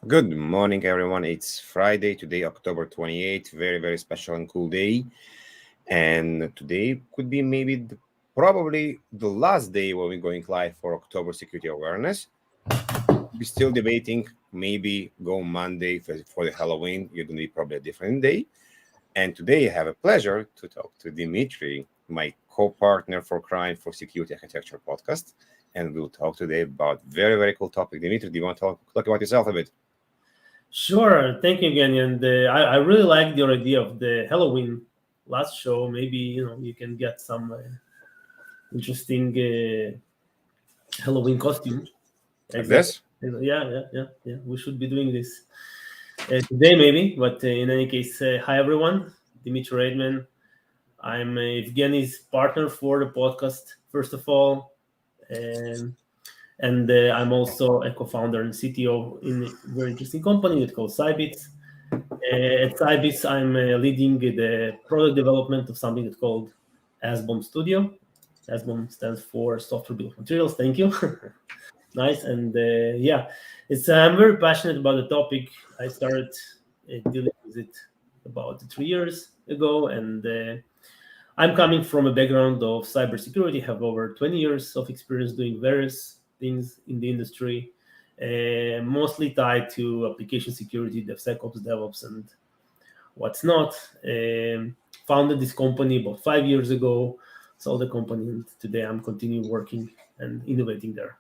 Good morning, everyone. It's Friday today, October 28th. Very, very special and cool day. And today could be maybe probably the last day when we're going live for October Security Awareness. We're still debating, maybe go Monday for the Halloween. You're going to be probably a different day. And today I have a pleasure to talk to Dmitry, my co-partner for Crime for Security Architecture podcast. And we'll talk today about very, very cool topic. Dmitry, do you want to talk about yourself a bit? Sure, thank you again. And I really like your idea of the Halloween last show. Maybe you can get some interesting Halloween costume. Like this? Yeah. We should be doing this today, maybe. But in any case, hi everyone. Dmitry Raidman. I'm Evgeny's partner for the podcast. First of all, and I'm also a co-founder and CTO in a very interesting company that's called Sybits. At Sybits, I'm leading the product development of something that's called SBOM Studio. SBOM stands for Software Bill of Materials. Thank you. Nice. And I'm very passionate about the topic. I started dealing with it about 3 years ago, and I'm coming from a background of cybersecurity, have over 20 years of experience doing various things in the industry, mostly tied to application security, DevSecOps, DevOps, and what's not. Founded this company about 5 years ago, sold the company, and today I'm continuing working and innovating there.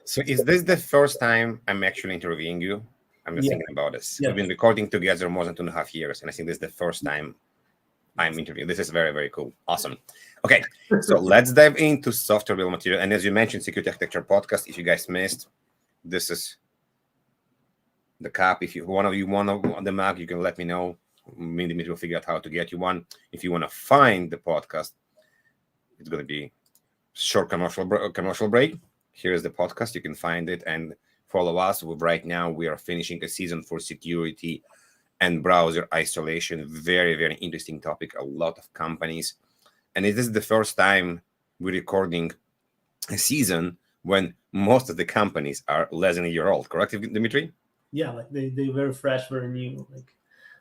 So is this the first time I'm actually interviewing you? I'm just thinking about this. Yeah. We've been recording together more than 2.5 years, and I think this is the first time I'm interviewing. This is very, very cool. Awesome. Okay, so let's dive into software bill of material. And as you mentioned, Security Architecture Podcast, if you guys missed, this is the cap. If one of you want the mug, you can let me know. Me and Dmitry will figure out how to get you one. If you want to find the podcast, it's going to be short commercial break. Here is the podcast. You can find it and follow us. Right now, we are finishing a season for security and browser isolation. Very, very interesting topic. A lot of companies. And it is the first time we're recording a season when most of the companies are less than a year old. Correct, Dmitry? Yeah, like they're very fresh, very new.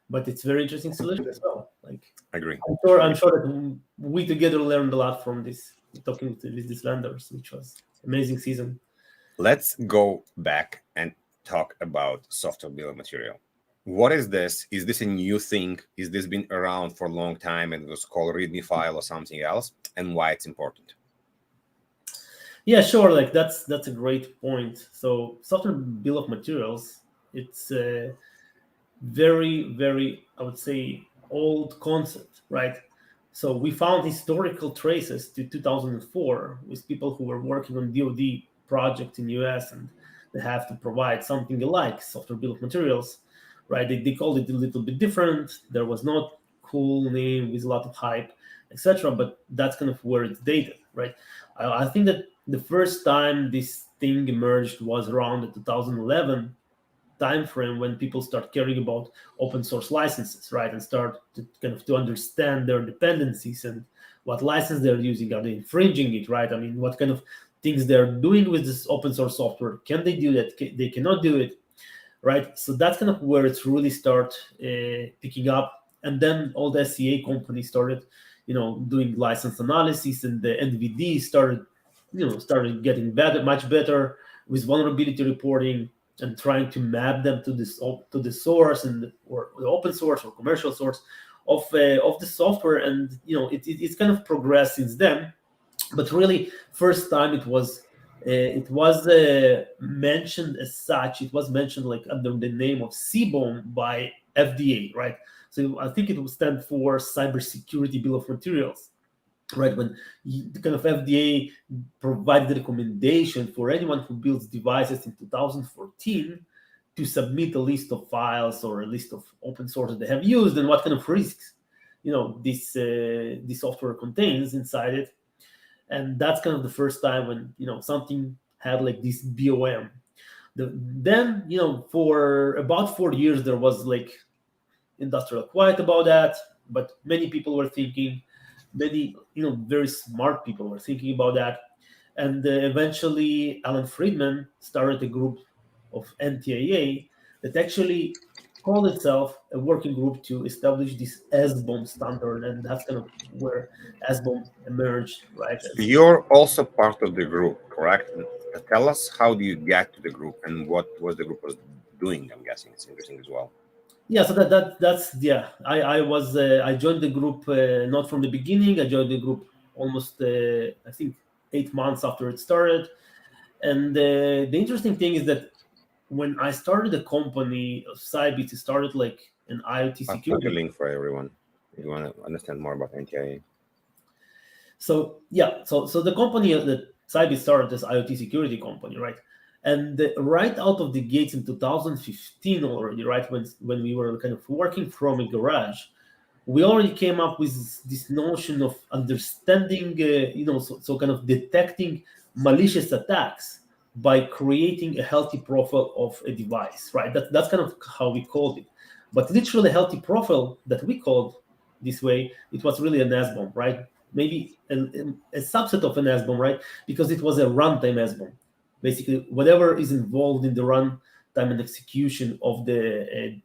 But it's very interesting solution as well. I agree. I'm sure that we together learned a lot from this, talking with these vendors, which was amazing season. Let's go back and talk about software bill of material. What is this? Is this a new thing? Is this been around for a long time and it was called README file or something else? And why it's important? Yeah, sure. That's a great point. So software bill of materials, it's a very, very, I would say, old concept, right? So we found historical traces to 2004 with people who were working on DoD projects in US, and they have to provide something like software bill of materials, right? They called it a little bit different. There was not cool name with a lot of hype, etc. But that's kind of where it's dated, right? I think that the first time this thing emerged was around the 2011 timeframe, when people start caring about open source licenses, right, and start to understand their dependencies and what license they're using. Are they infringing it, right? I mean, what kind of things they're doing with this open source software? Can they do that? They cannot do it, right? So that's kind of where it's really start picking up. And then all the SCA companies started, doing license analysis, and the NVD started getting better, much better with vulnerability reporting, and trying to map them to the source or the open source or commercial source of the software. And it's kind of progressed since then. But really, first time it was mentioned as such. It was mentioned like under the name of SBOM by FDA, right? So I think it would stand for Cybersecurity Bill of Materials, right? When the kind of FDA provided the recommendation for anyone who builds devices in 2014 to submit a list of files or a list of open source that they have used, and what kind of risks this software contains inside it. And that's kind of the first time when something had like this BOM. Then for about 4 years there was like industrial quiet about that, but many people were thinking, many very smart people were thinking about that. And eventually Alan Friedman started a group of NTIA that actually called itself a working group to establish this SBOM standard, and that's kind of where SBOM emerged, right? You're also part of the group, correct? Tell us, how do you get to the group and what was the group was doing? I'm guessing it's interesting as well. Yeah, so that's yeah. I joined the group not from the beginning. I joined the group almost I think 8 months after it started. And the interesting thing is that when I started the company, Cybit, it started like an IoT I'll put a security. link for everyone if you want to understand more about NTIA. So yeah, so the company that Cybit started as IoT security company, right? And right out of the gates in 2015 already, right, when we were kind of working from a garage, we already came up with this notion of understanding, so kind of detecting malicious attacks by creating a healthy profile of a device, right? That's kind of how we called it. But literally, a healthy profile that we called this way, it was really an SBOM, right? Maybe a subset of an SBOM, right? Because it was a runtime SBOM. Basically, whatever is involved in the runtime and execution of the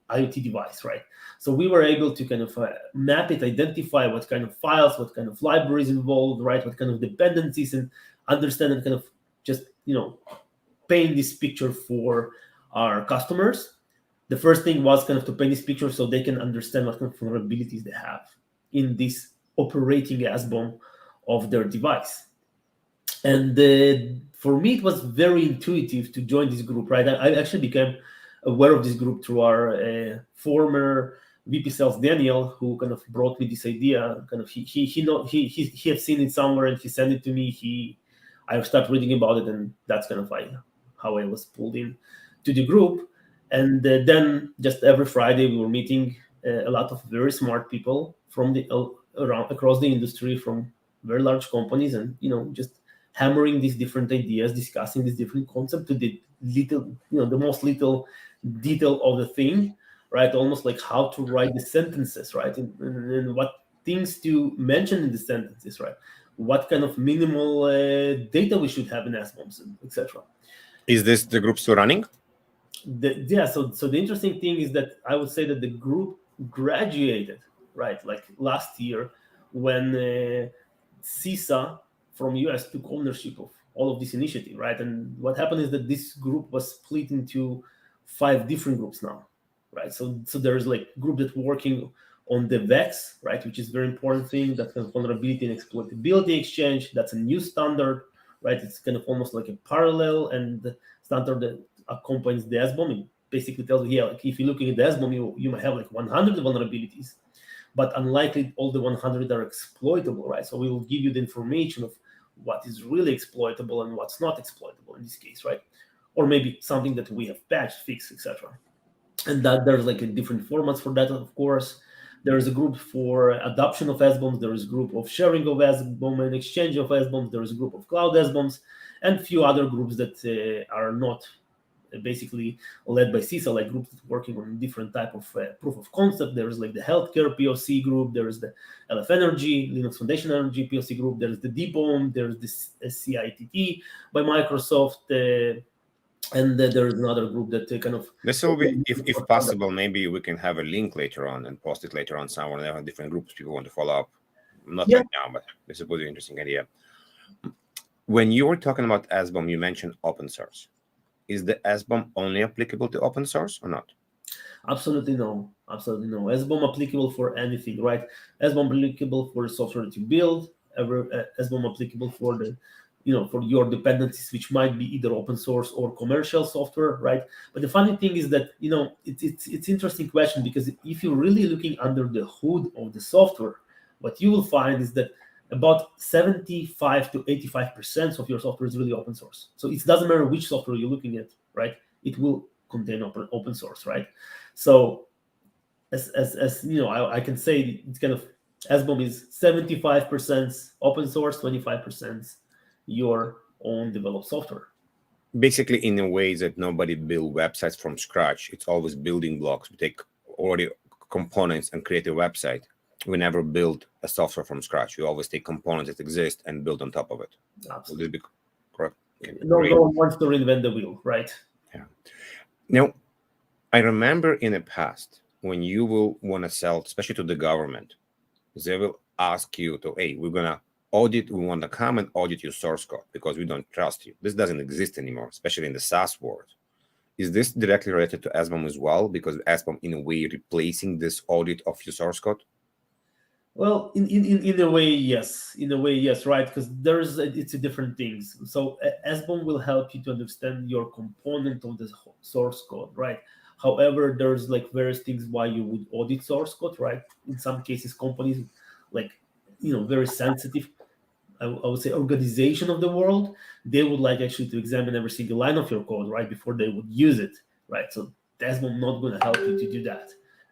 IoT device, right? So we were able to kind of map it, identify what kind of files, what kind of libraries involved, right? What kind of dependencies, and understand and kind of just paint this picture for our customers. The first thing was kind of to paint this picture so they can understand what kind of vulnerabilities they have in this operating SBOM of their device. And for me, it was very intuitive to join this group, right? I actually became aware of this group through our former VP sales, Daniel, who kind of brought me this idea. Kind of he had seen it somewhere and he sent it to me. I started reading about it, and that's kind of how I was pulled in to the group. And then just every Friday we were meeting a lot of very smart people from around across the industry, from very large companies, and just hammering these different ideas, discussing these different concepts to the the most little detail of the thing, right? Almost like how to write the sentences, right? And what things to mention in the sentences, right? What kind of minimal data we should have in SBOMs, etc. Is this the group still running? So the interesting thing is that I would say that the group graduated, right, like last year when CISA from US took ownership of all of this initiative, right? And what happened is that this group was split into 5 different groups now, right? So there's like group that's working on the VEX, right, which is a very important thing. That's kind of vulnerability and exploitability exchange. That's a new standard, right? It's kind of almost like a parallel and standard that accompanies the SBOM. It basically tells you, like if you're looking at the SBOM, you might have like 100 vulnerabilities, but unlikely all the 100 are exploitable, right? So we will give you the information of what is really exploitable and what's not exploitable in this case, right? Or maybe something that we have patched, fixed, etc. And that there's like a different formats for that, of course. There is a group for adoption of SBOMs. There is a group of sharing of SBOM and exchange of SBOMs. There is a group of cloud SBOMs, and a few other groups that are not basically led by CISA, like groups working on different type of proof of concept. There's like the healthcare POC group. There is the LF Energy, Linux Foundation Energy POC group. There's the DBOM. There's this CITT by Microsoft. And then there's another group that kind of... This will be, if possible, maybe we can have a link later on and post it later on somewhere. There are different groups people want to follow up. Not right now, but this is a pretty interesting idea. When you were talking about SBOM, you mentioned open source. Is the SBOM only applicable to open source or not? Absolutely no. Absolutely no. SBOM applicable for anything, right? SBOM applicable for the software that you build. SBOM applicable for the for your dependencies, which might be either open source or commercial software, right? But the funny thing is that, it's interesting question, because if you're really looking under the hood of the software, what you will find is that about 75 to 85% of your software is really open source. So it doesn't matter which software you're looking at, right? It will contain open source, right? So as I can say it's kind of SBOM is 75% open source, 25% your own developed software. Basically, in a way that nobody build websites from scratch. It's always building blocks. We take already components and create a website. We never build a software from scratch. We always take components that exist and build on top of it. Absolutely. Will this be correct? No one wants to reinvent the wheel, right? Yeah. Now, I remember in the past when you will want to sell, especially to the government, they will ask you to, hey, we're gonna audit, we want to come and audit your source code because we don't trust you. This doesn't exist anymore, especially in the SaaS world. Is this directly related to SBOM as well? Because SBOM, in a way, replacing this audit of your source code? Well, in a way, yes. In a way, yes, right? Because it's a different things. So SBOM will help you to understand your component of the source code, right? However, there's like various things why you would audit source code, right? In some cases, companies like very sensitive, I would say, organization of the world, they would like actually to examine every single line of your code, right, before they would use it, right? So that's not going to help you to do that.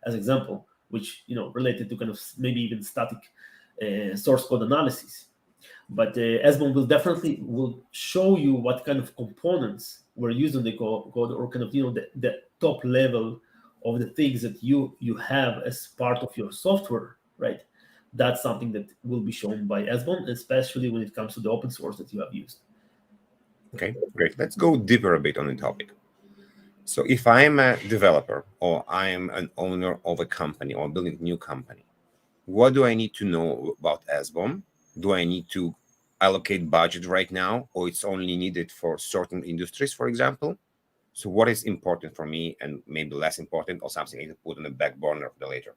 As example, which related to kind of maybe even static source code analysis. But SBOM will definitely will show you what kind of components were used in the code, or kind of the top level of the things that you have as part of your software, right? That's something that will be shown by SBOM, especially when it comes to the open source that you have used. Okay, great. Let's go deeper a bit on the topic. So if I'm a developer or I'm an owner of a company or building a new company, what do I need to know about SBOM? Do I need to allocate budget right now, or it's only needed for certain industries, for example? So what is important for me and maybe less important, or something I need to put on the back burner for the later?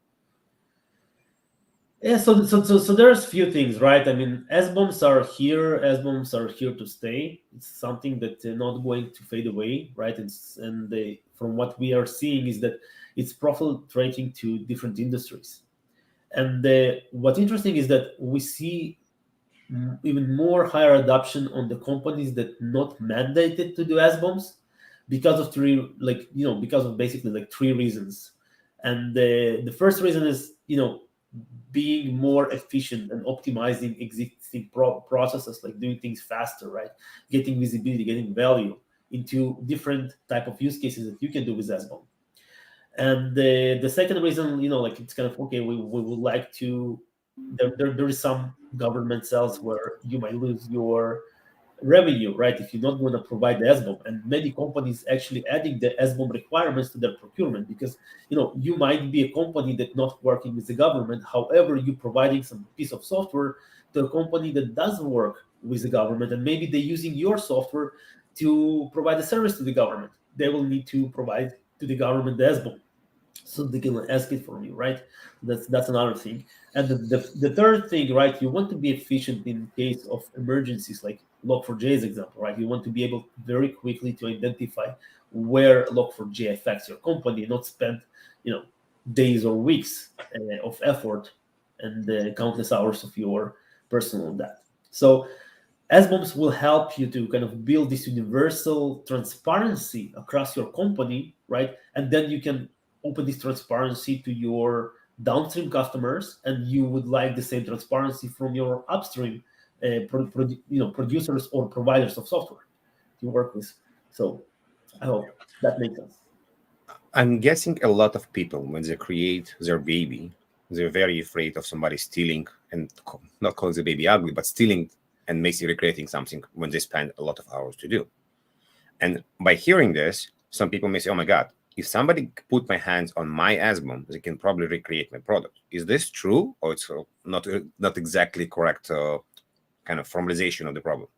Yeah, so there's few things, right? I mean, SBOMs are here. SBOMs are here to stay. It's something that not going to fade away, right? From what we are seeing is that it's proliferating to different industries. And what's interesting is that we see even more higher adoption on the companies that not mandated to do SBOMs because of because of basically like three reasons. And the first reason is being more efficient and optimizing existing processes, like doing things faster, right? Getting visibility, getting value into different type of use cases that you can do with SBOM. And the second reason, like it's kind of okay, we would like to. There is some government sales where you might lose your revenue, right? If you're not going to provide the SBOM, and many companies actually adding the SBOM requirements to their procurement because you might be a company that not working with the government. However, you providing some piece of software to a company that does work with the government, and maybe they're using your software to provide a service to the government. They will need to provide to the government the SBOM so they can ask it from you, right? That's another thing. And the third thing, right? You want to be efficient in case of emergencies, like Log4j's example, right? You want to be able very quickly to identify where Log4j affects your company, not spend days or weeks of effort and countless hours of your personal data. So SBOMs will help you to kind of build this universal transparency across your company, right? And then you can open this transparency to your downstream customers, and you would like the same transparency from your upstream producers or providers of software you work with. So I hope that makes sense. I'm guessing a lot of people, when they create their baby, they're very afraid of somebody stealing and not calling the baby ugly, but stealing and basically recreating something when they spend a lot of hours to do. And by hearing this, some people may say, oh my God, if somebody put my hands on my SBOM, they can probably recreate my product. Is this true, or it's not exactly correct kind of formalization of the problem?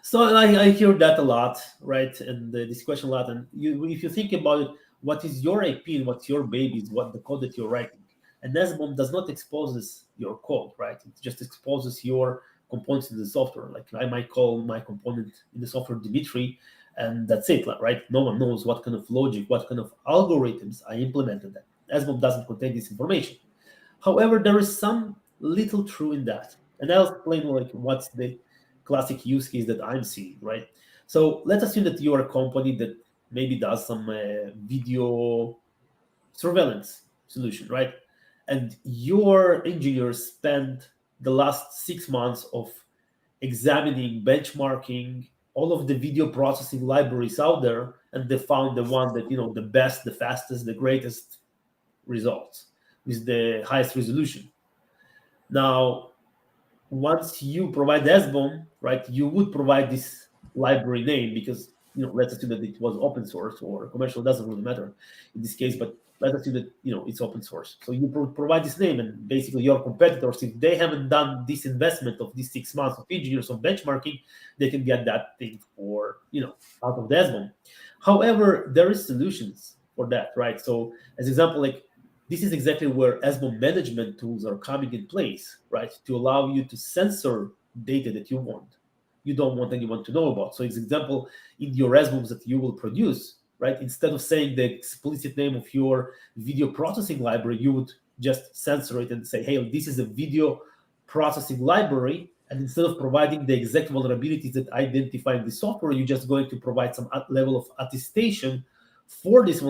So I hear that a lot, right? And this question a lot. And if you think about it, what is your IP and what's your baby is what the code that you're writing. And SBOM does not exposes your code, right? It just exposes your components in the software. Like I might call my component in the software Dmitry, and that's it, right? No one knows what kind of logic, what kind of algorithms I implemented. That SBOM doesn't contain this information. However, there is some little true in that, and I'll explain like what's the classic use case that I'm seeing, right? So let's assume that you are a company that maybe does some video surveillance solution, right? And your engineers spend the last 6 months of examining, benchmarking all of the video processing libraries out there, and they found the one that the best, the fastest, the greatest results with the highest resolution. Now, once you provide the SBOM, right, you would provide this library name because let's assume that it was open source or commercial, doesn't really matter in this case, but let's assume that it's open source. So you provide this name, and basically your competitors, if they haven't done this investment of these 6 months of engineers of benchmarking, they can get that thing for out of the SBOM. However, there is solutions for that, right? So as example, like this is exactly where SBOM management tools are coming in place, right? To allow you to censor data that you don't want anyone to know about. So, as example, in your SBOMs that you will produce, right? Instead of saying the explicit name of your video processing library, you would just censor it and say, hey, this is a video processing library. And instead of providing the exact vulnerabilities that identify the software, you're just going to provide some level of attestation for this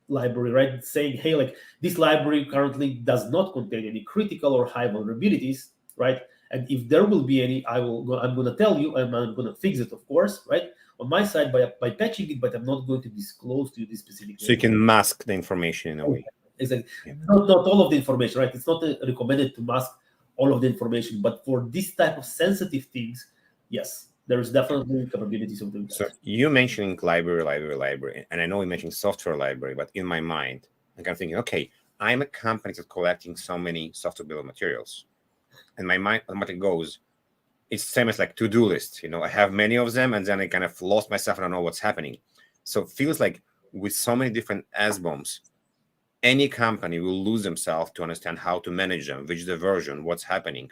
library, right? Saying, hey, like this library currently does not contain any critical or high vulnerabilities, right? And if there will be any, I'm going to tell you, and I'm going to fix it, of course, right? On my side by patching it, but I'm not going to disclose to you this specific. So you can mask the information in a way. Exactly. Yeah. Not all of the information, right? It's not recommended to mask all of the information, but for this type of sensitive things, yes, there is definitely capabilities of doing that. So you mentioning library, and I know you mentioned software library, but in my mind, I'm kind of thinking, okay, I'm a company that's collecting so many software bill of materials. And my mind automatically goes, it's the same as like to-do lists. I have many of them, and then I kind of lost myself. I don't know what's happening. So it feels like with so many different SBOMs, any company will lose themselves to understand how to manage them, which is the version, what's happening.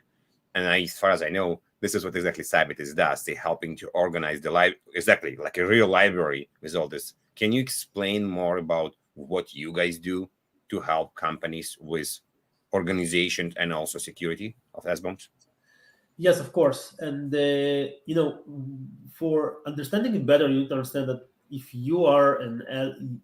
And as far as I know, this is what exactly Cybetis does. They're helping to organize the exactly like a real library with all this. Can you explain more about what you guys do to help companies with organization and also security of SBOMs? Yes, of course. And for understanding it better, you need to understand that if you are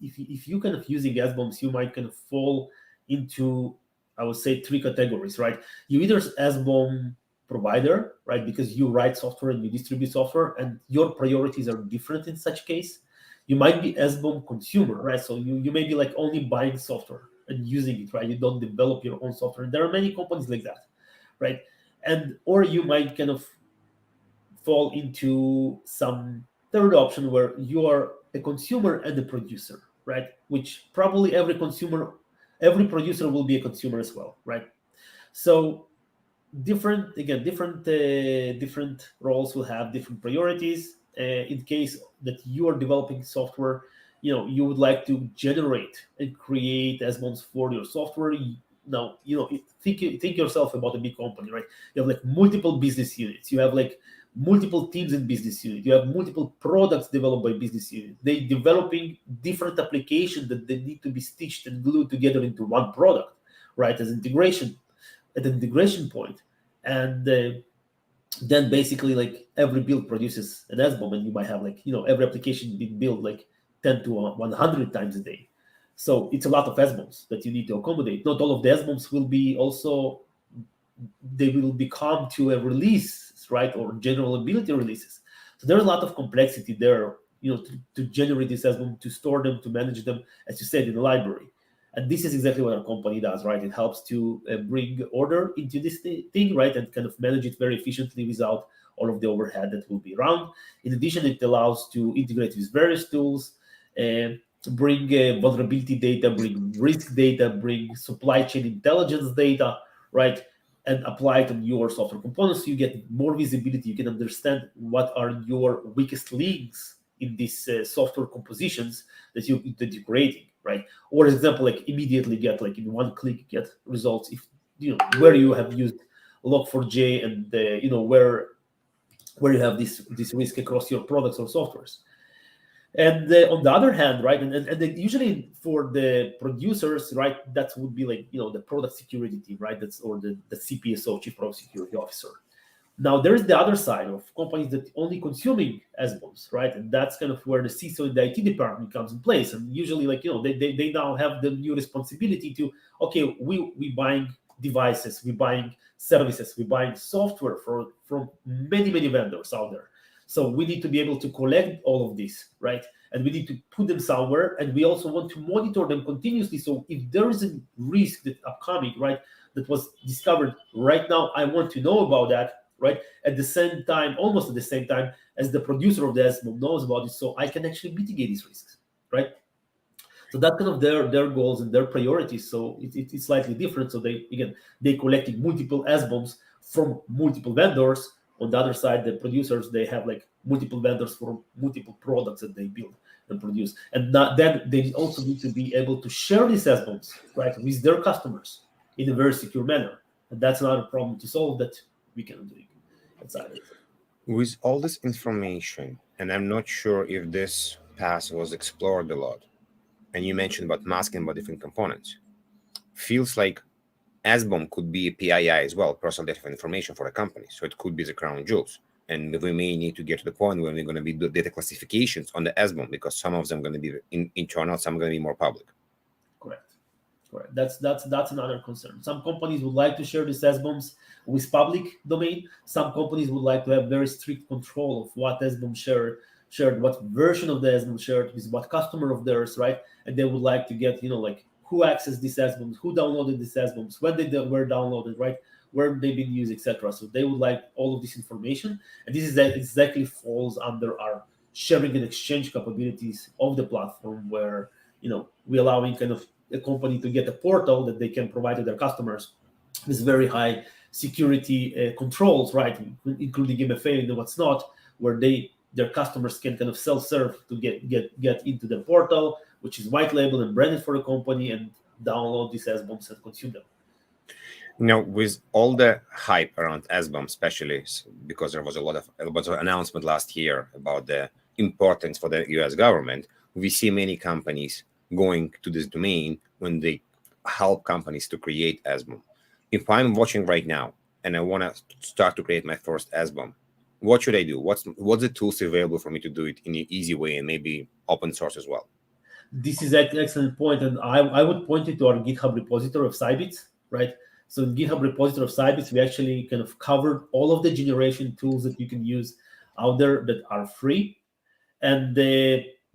if you kind of using SBOMs, you might kind of fall into, I would say, 3 categories, right? You either SBOM provider, right, because you write software and you distribute software, and your priorities are different in such case. You might be SBOM consumer, right? So you may be like only buying software and using it, right? You don't develop your own software. And there are many companies like that, right? Or you might kind of fall into some third option where you are a consumer and a producer, right? Which probably every producer will be a consumer as well, right? So different roles will have different priorities. In case that you are developing software, you would like to generate and create SBOMs for your software. Now, think yourself about a big company, right? You have like multiple business units. You have like multiple teams in business unit. You have multiple products developed by business unit. They developing different applications that they need to be stitched and glued together into one product, right? At the integration point. And then basically like every build produces an SBOM, and you might have like, every application being built like 10 to 100 times a day. So it's a lot of SBOMs that you need to accommodate. Not all of the SBOMs will be also, they will become to a release, right? Or general ability releases. So there's a lot of complexity there, to generate this SBOM, to store them, to manage them, as you said, in the library. And this is exactly what our company does, right? It helps to bring order into this thing, right? And kind of manage it very efficiently without all of the overhead that will be around. In addition, it allows to integrate with various tools, bring vulnerability data, bring risk data, bring supply chain intelligence data, right? And apply it on your software components so you get more visibility. You can understand what are your weakest links in these software compositions that you're creating, right? Or, as example, like immediately get like in one click get results if where you have used Log4j and where you have this risk across your products or softwares. And on the other hand, right, and then usually for the producers, right, that would be like the product security team, right? Or the CPSO, Chief Product Security Officer. Now there is the other side of companies that only consuming SBOMs, right? And that's kind of where the CISO and the IT department comes in place. And usually, like they now have the new responsibility to, okay, we buying devices, we buying services, we buying software from many vendors out there. So we need to be able to collect all of this, right? And we need to put them somewhere, and we also want to monitor them continuously. So if there is a risk that upcoming, right, that was discovered right now, I want to know about that, right? At the same time, almost at the same time as the producer of the SBOM knows about it, so I can actually mitigate these risks, right? So that's kind of their goals and their priorities. So it's slightly different. So they collecting multiple SBOMs from multiple vendors. On the other side, the producers, they have like multiple vendors for multiple products that they build and produce. And then they also need to be able to share these SBOMs, right, with their customers in a very secure manner. And that's not a problem to solve that we can do inside it. With all this information, and I'm not sure if this path was explored a lot, and you mentioned about masking about different components, feels like SBOM could be a PII as well, personal data information for a company. So it could be the crown jewels. And we may need to get to the point where we're going to be do data classifications on the SBOM, because some of them are going to be internal, some are going to be more public. Correct. That's another concern. Some companies would like to share these SBOMs with public domain. Some companies would like to have very strict control of what SBOM shared, what version of the SBOM shared with what customer of theirs, right? And they would like to get, like who accessed these SBOMs, who downloaded these SBOMs, when they were downloaded, right? Where they've been used, etc. So they would like all of this information, and this is exactly falls under our sharing and exchange capabilities of the platform, where we allowing kind of a company to get a portal that they can provide to their customers with very high security controls, right, including MFA and what's not, where their customers can kind of self-serve to get into the portal, which is white labeled and branded for the company, and download these SBOMs and consume them. With all the hype around SBOM, especially because there was a lot of announcement last year about the importance for the US government, we see many companies going to this domain when they help companies to create SBOM. If I'm watching right now and I want to start to create my first SBOM, what should I do? What's the tools available for me to do it in an easy way and maybe open source as well? This is an excellent point, and I would point you to our GitHub repository of Sybase, right? So in GitHub repository of Sybase, we actually kind of covered all of the generation tools that you can use out there that are free, and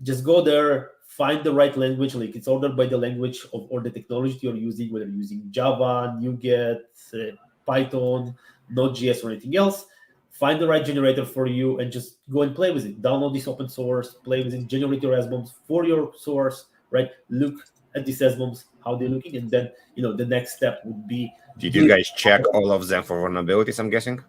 just go there, find the right language. Like, it's ordered by the language of or the technology you're using, whether you're using Java, NuGet, Python, Node.js, or anything else. Find the right generator for you and just go and play with it. Download this open source, play with it, generate your SBOMs for your source, right? Look at these SBOMs, how they're looking, and then the next step would be. Did you guys check all of them for vulnerabilities, I'm guessing?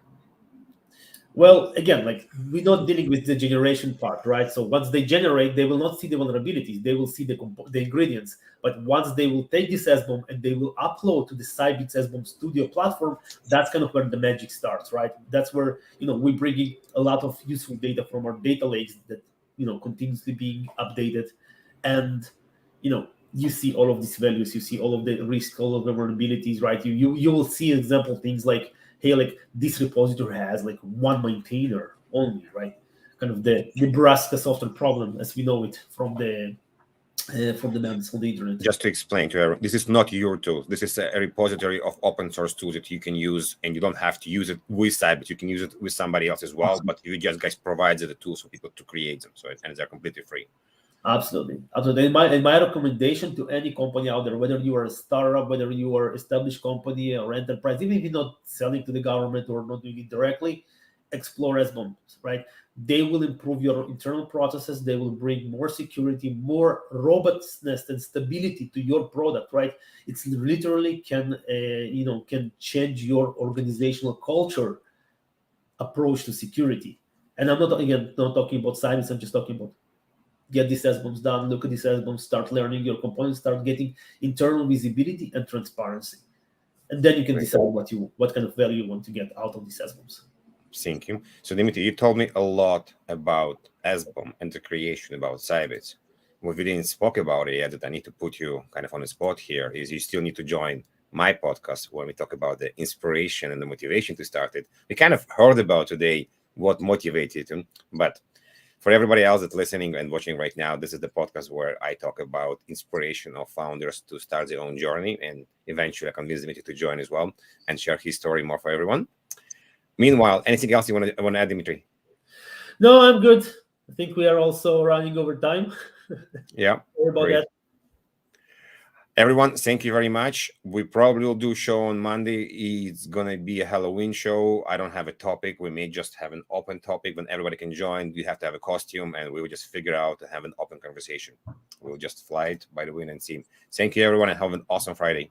Well, again, like, we're not dealing with the generation part, right? So once they generate, they will not see the vulnerabilities. They will see the ingredients. But once they will take this SBOM and they will upload to the Sybase SBOM Studio platform, that's kind of where the magic starts, right? That's where, we bring in a lot of useful data from our data lakes that, continuously being updated. And, you see all of these values, you see all of the risk, all of the vulnerabilities, right? You will see example things like, hey, like, this repository has like one maintainer only, right? Kind of the Nebraska software problem as we know it from the members on the internet. Just to explain to everyone, this is not your tool. This is a repository of open source tools that you can use, and you don't have to use it with Sybase. You can use it with somebody else as well, but you just guys provide the tools for people to create them. And they're completely free. Absolutely. And my recommendation to any company out there, whether you are a startup, whether you are established company or enterprise, even if you're not selling to the government or not doing it directly, explore SBOMs, right? They will improve your internal processes. They will bring more security, more robustness and stability to your product, right? It's literally can change your organizational culture approach to security. And I'm not talking about Sybase. I'm just talking about get these SBOMs done, look at these SBOMs, start learning your components, start getting internal visibility and transparency. And then you can decide what kind of value you want to get out of these SBOMs. Thank you. So, Dmitry, you told me a lot about SBOM and the creation about Sybase. What we didn't spoke about it yet, that I need to put you kind of on the spot here, is you still need to join my podcast when we talk about the inspiration and the motivation to start it. We kind of heard about today what motivated him, but for everybody else that's listening and watching right now, this is the podcast where I talk about inspiration of founders to start their own journey, and eventually I convince Dmitry to join as well and share his story more for everyone. Meanwhile, anything else you want to add, Dmitry? No, I'm good. I think we are also running over time. Yeah. Sorry about that. Everyone, thank you very much. We probably will do show on Monday. It's gonna be a Halloween show. I don't have a topic. We may just have an open topic when everybody can join. You have to have a costume, and we will just figure out and have an open conversation. We'll just fly it by the wind and see. Thank you, everyone, and have an awesome Friday.